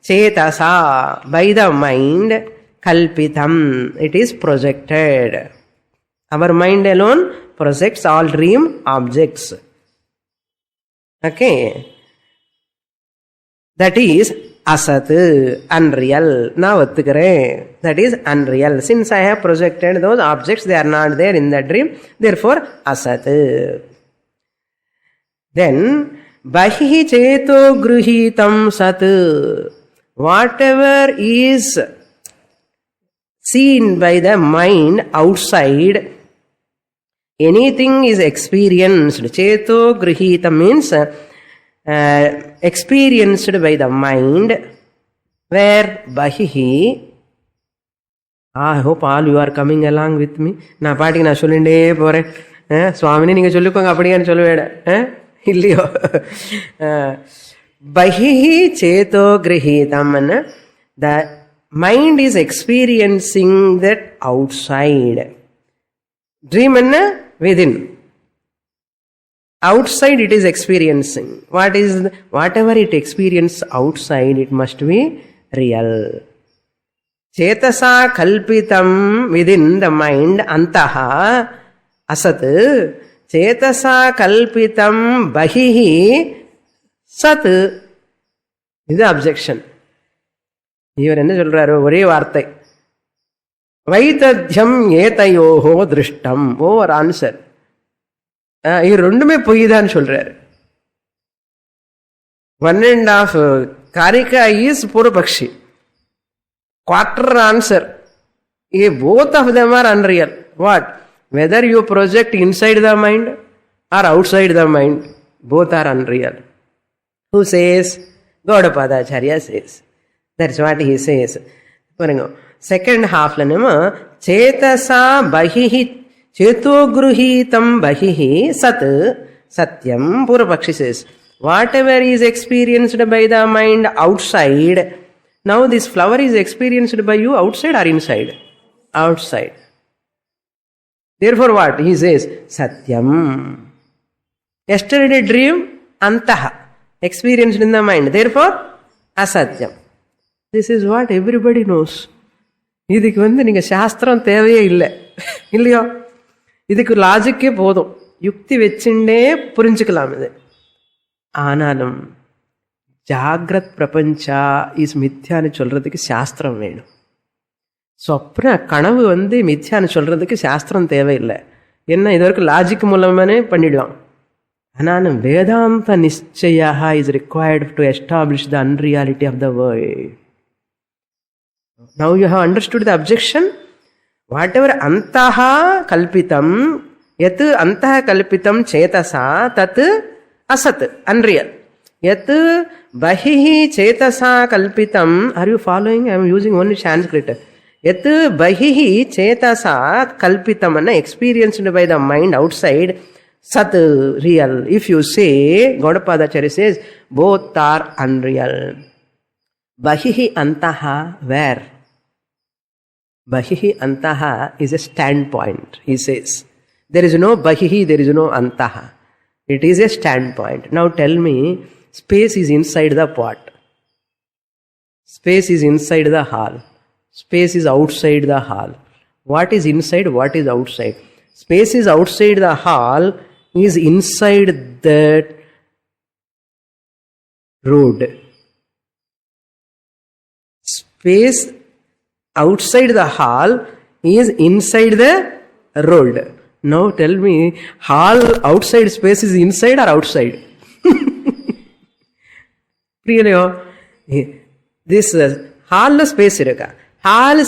cetasa, by the mind, kalpitam, it is projected. Our mind alone projects all dream objects. Okay. That is asat, unreal. Now that is unreal. Since I have projected those objects, they are not there in the dream, therefore asat. Then bahi cheto gruhitam sat, whatever is seen by the mind outside. Anything is experienced. Cheto grihita means experienced by the mind. Where bahihi. I hope all you are coming along with me. Na paati na sollinde pore. Swamini ninga sollukonga appadiyanu solluveda. Illiyo. Bahihi cheto grihitam. The mind is experiencing that outside. Dream anna within. Outside it is experiencing. Whatever it experiences outside, it must be real. Chetasa kalpitam within the mind, antaha asat. Chetasa kalpitam bahihi sat. This is the objection. Ivar enna solraru ore vaarthai. Vaitadhyam etayoho drishtam. Over answer. Ee rendume poyidanu solraru. 1.5 Karika is Purupakshi. Quarter answer. Both of them are unreal. What? Whether you project inside the mind or outside the mind, both are unreal. Who says? Gaudapadacharya says. That's what he says. Second half lanema chetasa bahihi cheto gruhitam bahihi sat satyam. Purupakshi says, whatever is experienced by the mind outside, now this flower is experienced by you outside or inside? Outside. Therefore what? He says, satyam. Yesterday dream, antaha. Experienced in the mind. Therefore, asatyam. This is what everybody knows. இதுக்கு நீங்க சாஸ்திரம் தேவையே இல்லை இல்லையோ. இதுக்கு லாஜிக்கே போதும். யுக்தி வச்சுட்டே புரிஞ்சுக்கலாம் இது. ஆனாலும் ஜாகிரத் பிரபஞ்சா இஸ் மித்யான்னு சொல்றதுக்கு சாஸ்திரம் வேணும். சொப்ன கனவு மித்யான்னு சொல்றதுக்கு சாஸ்திரம் தேவையில்லை. என்ன இது வரைக்கும் லாஜிக் மூலமானே பண்ணிடலாம். ஆனாலும் வேதாந்த நிச்சயா is required to establish the unreality of the world. Now you have understood the objection. Whatever antaha kalpitam, yat antaha kalpitam chetasa, tat asat, unreal. Yat bahihi chetasa kalpitam, are you following? I am using only Sanskrit. Yat bahihi chetasa kalpitam, experienced by the mind outside, sat, real. If you say, Gaudapadacharya says, both are unreal. Bahihi antaha, where? Bahihi antaha is a standpoint, he says. There is no bahihi, there is no antaha. It is a standpoint. Now tell me, space is inside the pot. Space is inside the hall. Space is outside the hall. What is inside, what is outside? Space is outside the hall, is inside that road. Space outside the hall is inside the road. Now tell me, hall outside space is inside or outside? This hall space irukka. Hall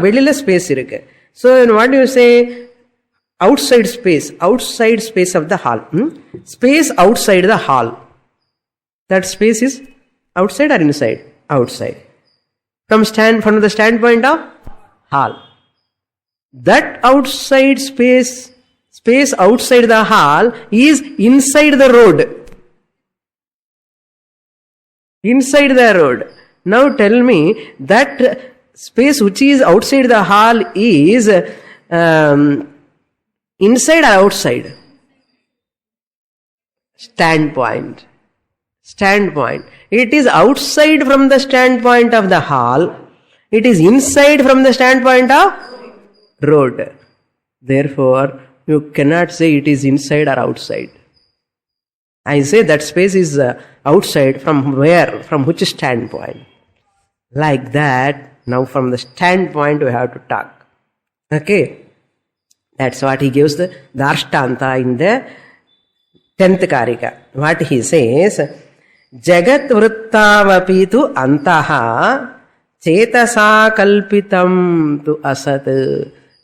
velila space irukku. So what do you say? Outside space of the hall. Space outside the hall. That space is outside or inside? Outside. From the standpoint of hall. That outside space outside the hall is inside the road. Inside the road. Now tell me, that space which is outside the hall is inside or outside? Standpoint. It is outside from the standpoint of the hall. It is inside from the standpoint of road. Therefore, you cannot say it is inside or outside. I say that space is outside from where? From which standpoint? Like that, now from the standpoint we have to talk. Okay? That's what he gives the Darshtanta in the 10th Karika. What he says, Jagat vrittavapitu antaha Chetasa kalpitam tu asat.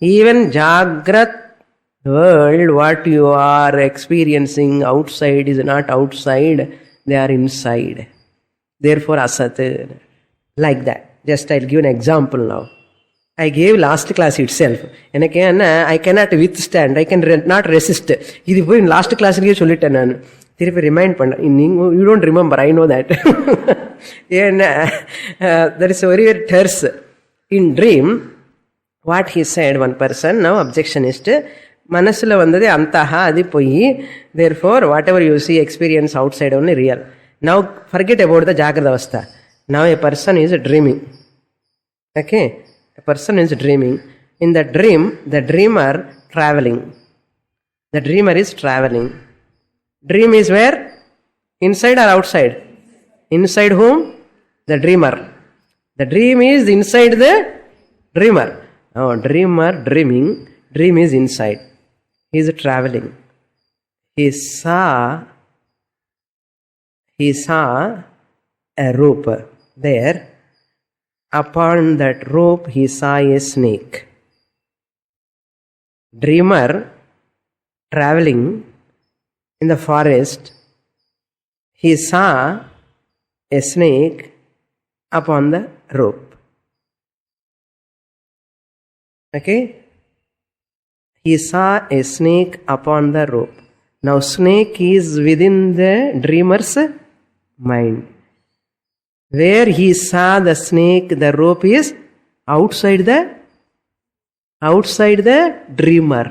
Even Jagrat world, what you are experiencing outside is not outside, they are inside. Therefore asat. Like that. Just I'll give an example now. I gave last class itself. I cannot withstand. I cannot resist. This in last class I sollitten. Remind you don't remember. I know that. There is a very terse. In dream, what he said, one person, now objectionist, manasula vandade antaha adi poyi. Therefore, whatever you see, experience outside only real. Now forget about the Jagrata Avastha. Now a person is dreaming. Okay? A person is dreaming. In the dream, the dreamer traveling. The dreamer is traveling. Dream is where? Inside or outside? Inside whom? The dreamer. The dream is inside the dreamer. Oh, dreamer dreaming. Dream is inside. He is traveling. He saw a rope there. Upon that rope he saw a snake. Dreamer traveling in the forest, he saw a snake upon the rope. Okay? He saw a snake upon the rope. Now snake is within the dreamer's mind. Where he saw the snake, the rope is outside the dreamer.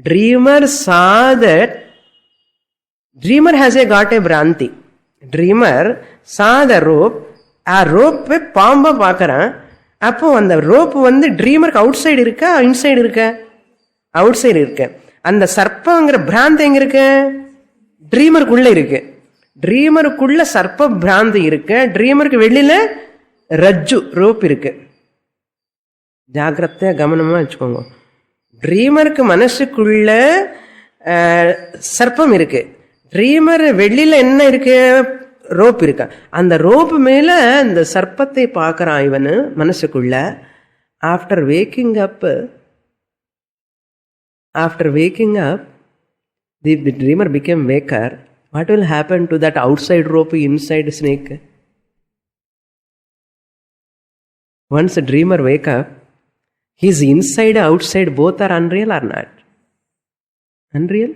Dreamer saw that. Dreamer has got a Bhranti. Dreamer saw the rope. A rope pamba paakaran. Appo and the rope வந்து dreamer outside இருக்கா inside இருக்கா? Outside இருக்கு. அந்த சர்ப்பங்கிற பிராந்தி எங்க இருக்கு? ட்ரீமருக்குள்ள இருக்கு. ட்ரீமருக்குள்ள சர்ப்ப பிராந்தி இருக்கு. ட்ரீமருக்கு வெளியில ரஜ்ஜு ரோப் இருக்கு. ஜாகிரதையா கவனமா வச்சுக்கோங்க. ட்ரீமருக்கு மனசுக்குள்ள சர்ப்பம் இருக்கு. ட்ரீமர் வெளியில என்ன இருக்கு? ரோப் இருக்கா. அந்த ரோப் மேல அந்த சர்ப்பத்தை பார்க்கறான் இவனு மனசுக்குள்ள. After waking up, the dreamer became waker. What will happen to that outside rope, inside snake? Once a dreamer wake up, his inside, outside both are unreal or not? Unreal?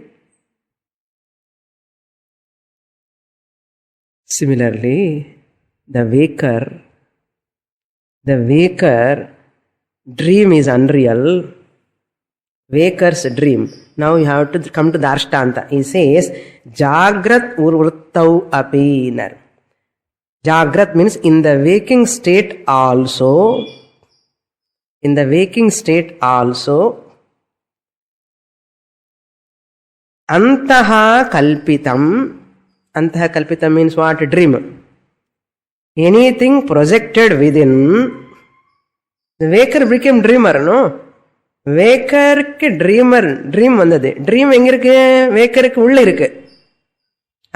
Similarly, the waker dream is unreal. Waker's dream. Now you have to come to the Ashtanta. He says, Jagrat urvruttau apinar. Jagrat means in the waking state also. In the waking state also. Antaha kalpitam. Antaha kalpitam means what? Dream. Anything projected within. The waker became dreamer, no? வேக்கருக்கு dream வந்தது. Dream எங்க இருக்கு? வேக்கருக்கு உள்ள இருக்கு.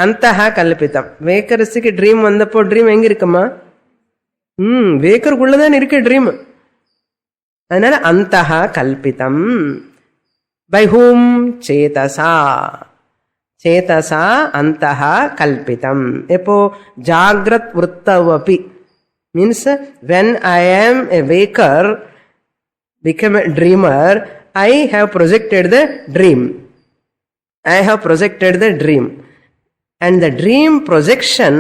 அந்தஹா கல்பிதம். வேக்கரசுக்கு dream வந்தப்போ dream எங்க இருக்குமா? வேக்கருக்குள்ளதான் இருக்கு ட்ரீம். அதனால அந்தஹா கல்பிதம். By whom? சேதசா. சேதசா அந்தஹா கல்பிதம். எப்போ? ஜாகிரத் விருத்தவபி means when I am a waker, become a dreamer, I have projected the dream. And the dream projection,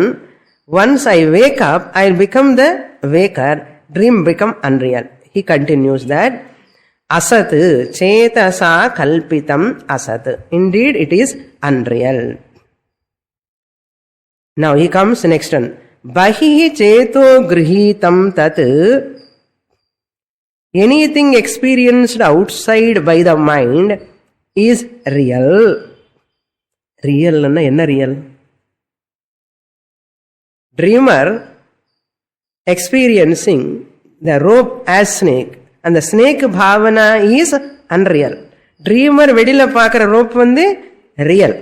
once I wake up, I will become the waker. Dream become unreal. He continues that asat chetasa kalpitam asat. Indeed, it is unreal. Now he comes next one. Bahi cheto grihitam tat. Anything experienced outside by the mind is real. Real enna real? Dreamer experiencing the rope as snake and the snake bhavana is unreal. Dreamer வெளியில பார்க்கிற rope வந்து real.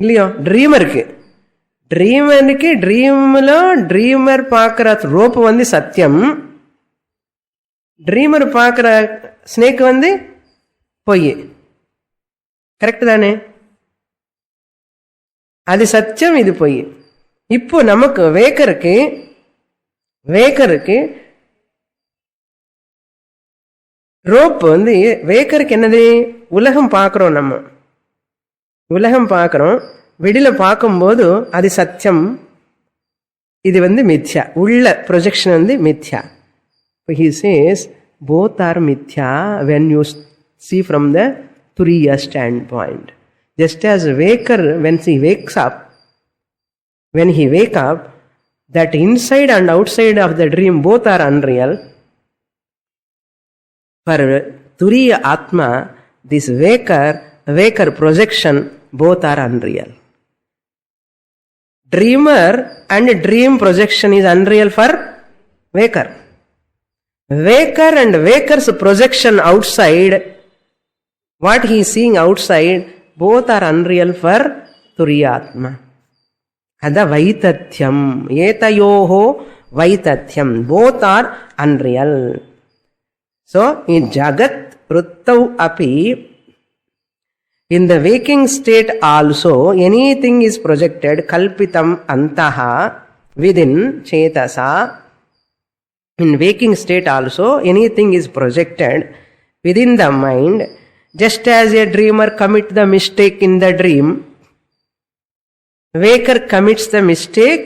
இல்லையோ? Dreamer க்கு డ్రీమర్కి డ్రీమ్లో dreamer பார்க்குற rope வந்து சத்தியம், trimmer பார்க்குற snake வந்து பொய். கரெக்ட் தானே? அது சத்தியம், இது பொய். இப்போ நமக்கு வேக்கருக்கு ரோப் வந்து வேக்கருக்கு என்னது? உலகம் பார்க்குறோம், நம்ம உலகம் பார்க்குறோம். வெளியில பார்க்கும்போது அது சத்தியம், இது வந்து மித்யா. உள்ள ப்ரொஜெக்ஷன் வந்து மித்யா. He says both are mithya when you see from the Turiya standpoint. Just as waker, when he wakes up, that inside and outside of the dream both are unreal. For Turiya Atma, this waker projection, both are unreal. Dreamer and dream projection is unreal for waker. Waker and waker's projection outside, what he is seeing outside, both are unreal for Turiyatma. Ada Vaitatyam. Etayoho Vaitatyam. Both are unreal. So, in Jagat Vruttau Api, in the waking state also, anything is projected, Kalpitam Antaha, within Chetasa. In waking state also, anything is projected within the mind. Just as a dreamer commits the mistake in the dream, waker commits the mistake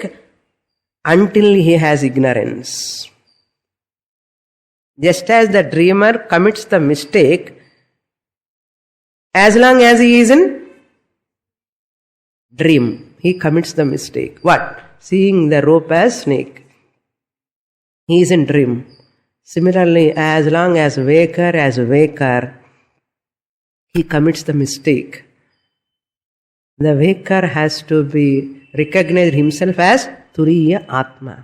until he has ignorance. Just as the dreamer commits the mistake, as long as he is in dream, he commits the mistake. What? Seeing the rope as snake. He is in dream. Similarly, as long as waker, he commits the mistake. The waker has to be recognized himself as Turiya Atma.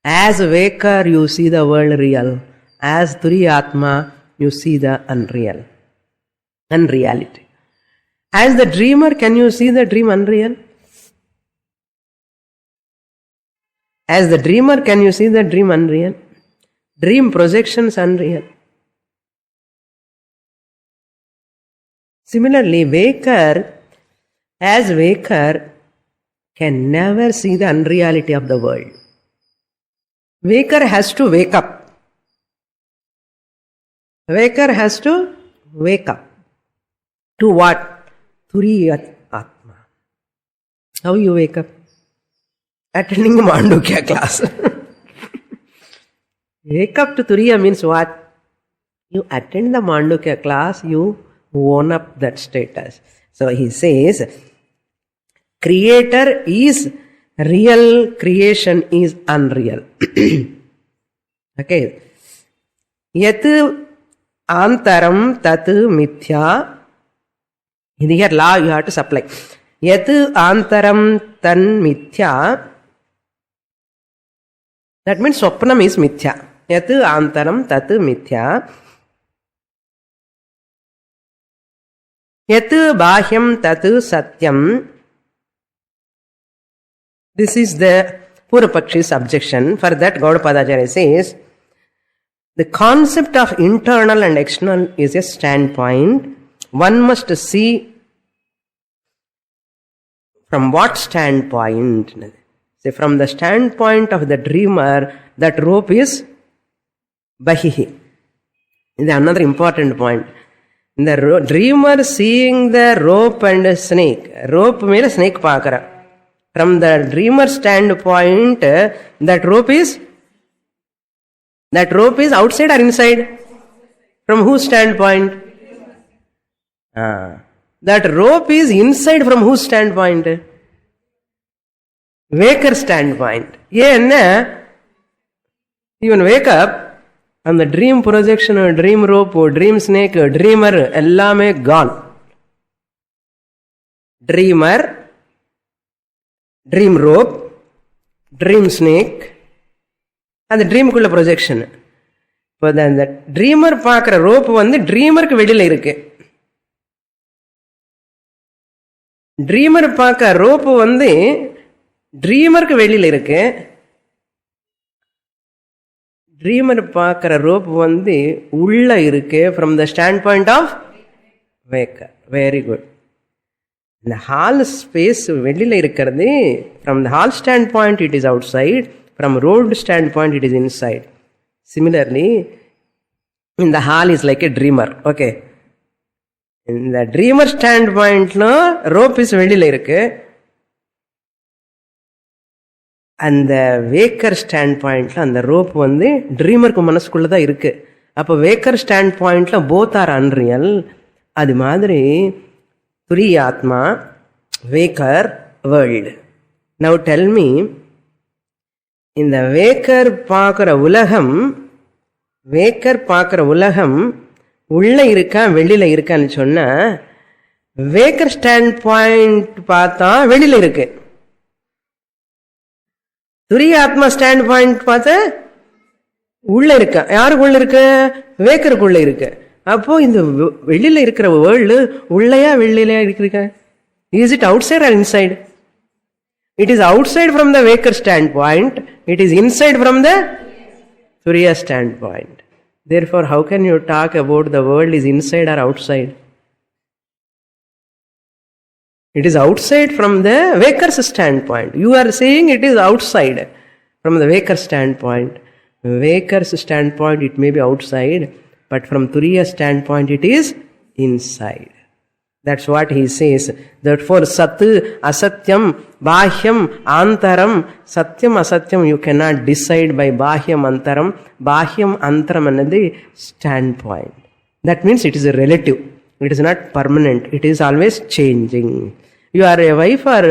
As waker, you see the world real. As Turiya Atma, you see the unreality. As the dreamer, can you see the dream unreal? As the dreamer, can you see the dream unreal? Dream projections unreal. Similarly, waker can never see the unreality of the world. Waker has to wake up. Waker has to wake up. To what? Turiya Atma. How you wake up? Attending the Mandukya class. Wake up to Turiya means what? You attend the Mandukya class, you own up that status. So he says, creator is real, creation is unreal. Okay. Yat antaram tat mithya. Here law you have to supply. Yat antaram tan mithya. That means swapnam is mithya. Yat antaram tat mithya. Yat bahyam tat satyam. This is the Purvapakshi's objection. For that, Gaudapadacharya says, the concept of internal and external is a standpoint. One must see from what standpoint. Say, from the standpoint of the dreamer, that rope is bahihi. This is another important point. The dreamer seeing the rope and snake. Rope mele snake paakara. From the dreamer standpoint, that rope is outside or inside? From whose standpoint? That rope is inside from whose standpoint? Waker standpoint. Even wake up and the dream projection or dream rope or dream snake or dreamer ellame gone. Dreamer, dream rope, dream snake, and the dream kulla projection. But then the dreamer paakra rope வந்து dreamer க்கு வெளியில இருக்கு. Trimmer பார்க்க rope வந்து ட்ரீமருக்கு வெளியில இருக்கு. Trimmer பார்க்குற rope வந்து உள்ள இருக்கு from the stand point of waker. Very good. இந்த ஹால் ஸ்பேஸ் வெளியில இருக்கிறது from the hall stand point it is outside, from road stand point it is inside. Similarly இந்த hall is like a dreamer. Okay, இந்த dreamer stand பாயிண்ட்ல rope is வெளியில இருக்கு. அந்த walker stand பாயிண்ட்ல அந்த ரோப் வந்து ட்ரீமருக்கு மனசுக்குள்ளதான் இருக்கு. அப்போ வேக்கர் ஸ்டாண்ட் பாயிண்ட்ல போத் ஆர் அன்ரியல். அது மாதிரி துரியாத்மா, waker, world. Now tell me, இந்த வேக்கர் பார்க்குற உலகம் உள்ள இருக்கா வெளியில இருக்கான்னு சொன்னா, வேக்கர் ஸ்டாண்ட் பாயிண்ட் பார்த்தா வெளியில இருக்கு. துரியாத்மா ஸ்டாண்ட் பாயிண்ட் பார்த்தா உள்ள இருக்க. யாருக்குள்ள இருக்கு? வேக்கருக்குள்ள இருக்கு. அப்போ இந்த வெளியில இருக்கிற வேர்ல்டு உள்ளயா வெளியில இருக்கு? Is it outside or inside? It is outside from the Vaker standpoint. It is inside from the Turiya standpoint. Therefore, how can you talk about the world is inside or outside? It is outside from the Vaker's standpoint. You are saying it is outside from the Vaker's standpoint. Vaker's standpoint, it may be outside, but from Turiya standpoint, it is inside. That's what he says. Therefore, Sat, Asatyam, Bahyam, Antaram. Satyam, Asatyam, you cannot decide by Bahyam, Antaram. Bahyam, Antaram another standpoint. That means it is a relative. It is not permanent. It is always changing. You are a wife or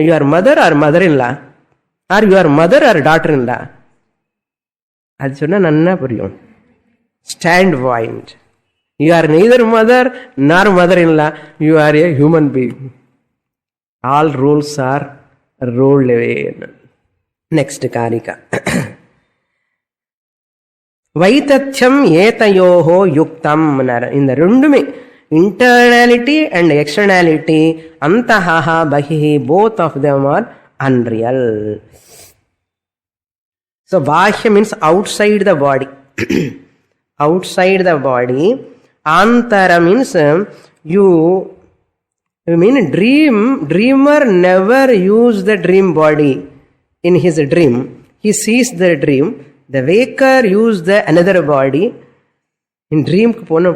you are mother or mother-in-law. Or you are mother or daughter-in-law. அது சொன்னா நன்னா புரியும். Standpoint. You are neither mother nor mother-in-law. You are a human being. All roles are rolled away. Next Karika. Vaitatyam etayoho yuktam. In the rundume, internality and externality, antahaha bahihi, both of them are unreal. So bahya means outside the body. Outside the body. Antara means you mean dreamer never use the dream body in his dream. He sees the dream. The waker use the another body. In dream ku pona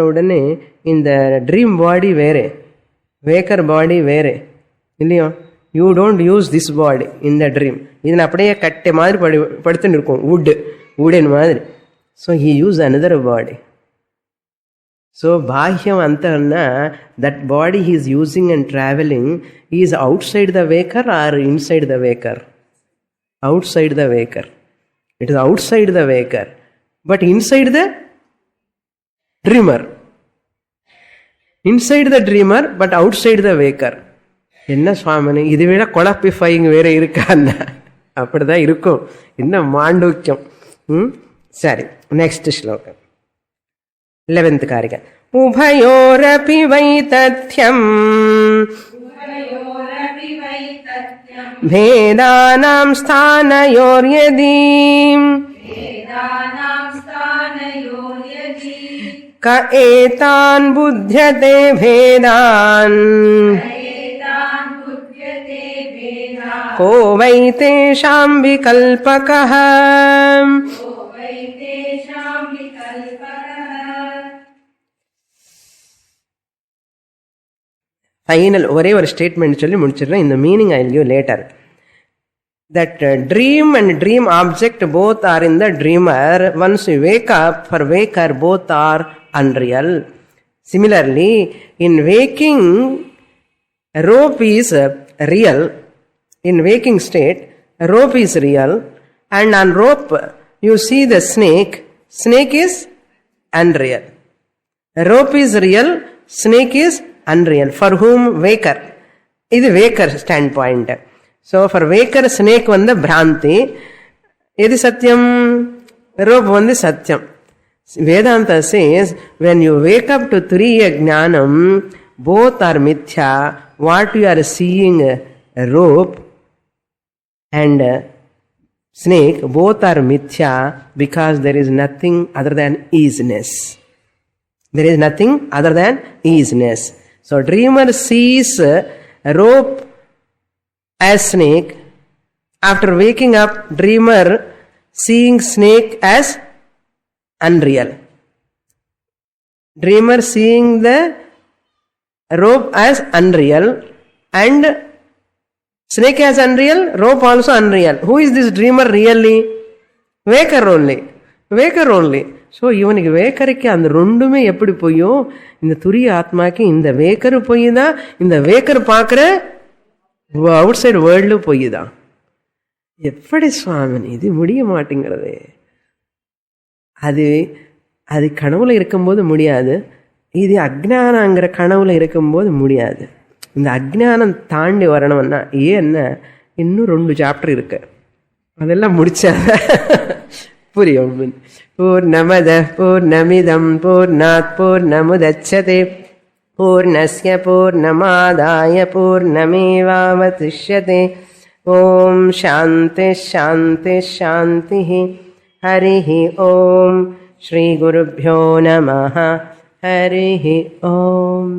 udane in the dream body vere, waker body vere. Illiyo, you don't use this body in the dream. Idana apdiye katte maadhiri paduthu irukum, wooden maadhiri. So he used another body. So Bhahyam Antarna, that body he is using and traveling, he is outside the waker or inside the waker? Outside the waker. It is outside the waker. But inside the dreamer. Inside the dreamer, but outside the waker. என்ன சுவாமினி, இதை விட குழப்பிஃபைங் வேற இருக்கான்னா? அப்படிதான் இருக்கும். என்ன மாண்டூக்கியம். சரி, next ஸ்லோகம் 11th காரிகா. உபயோரபி வைதத்யம் பேதானாம் ஸ்தானயோர்யதி க ஏதான் புத்யதே பேதான் को वै तेषां विकल्पकः. ஃபைனல் ஒரே ஒரு ஸ்டேட்மெண்ட் சொல்லி முடிச்சிடுறேன். இந்த meaning I will give later. That dream and dream object both are in the dreamer. Once you wake up, for waker both are unreal. Similarly, in waking, rope is real. In waking state, rope is real, and on rope you see the snake. Snake is unreal. Rope is real, snake is unreal. For whom? Waker. This is waker standpoint. So for waker, snake vanda bhranti. This is satyam. Rope vanda satyam. Vedanta says, when you wake up to Turiya Jnanam, both are mithya. What you are seeing, a rope and snake, both are mithya because there is nothing other than easiness. There is nothing other than easiness. So dreamer sees a rope as snake. After waking up, dreamer seeing snake as unreal. Dreamer seeing the rope as unreal and snake as unreal, rope also unreal. Who is this dreamer really? Waker only. Waker only. So இவனுக்கு வேக்கரைக்கு அந்த ரெண்டுமே எப்படி போயும், இந்த துரிய ஆத்மாக்கு இந்த வேக்கரு போய் தான், இந்த வேக்கர் பார்க்குற அவுட் சைடு வேர்ல்டு போய் தான். எப்படி சுவாமினி இது முடிய மாட்டேங்கிறது? அது அது கனவுல இருக்கும்போது முடியாது, இது அஜ்ஞானங்கிற கனவுல இருக்கும்போது முடியாது. இந்த அஜ்ஞானம் தாண்டி வரணும்னா ஏன்னா இன்னும் 2 சாப்டர் இருக்கு, அதெல்லாம் முடிச்சா புரியும். பூர்ணமத பூர்ணமிதம் பூர்ணாத் பூர்ணமுதச்யதே பூர்ணஸ்ய பூர்ணமாதாய பூர்ணமேவாவசிஷ்யதே. ஓம் சாந்தி சாந்தி சாந்தி. ஹரிஹி ஓம். ஸ்ரீ குருப்யோ நமஹ. ஹரிஹி ஓம்.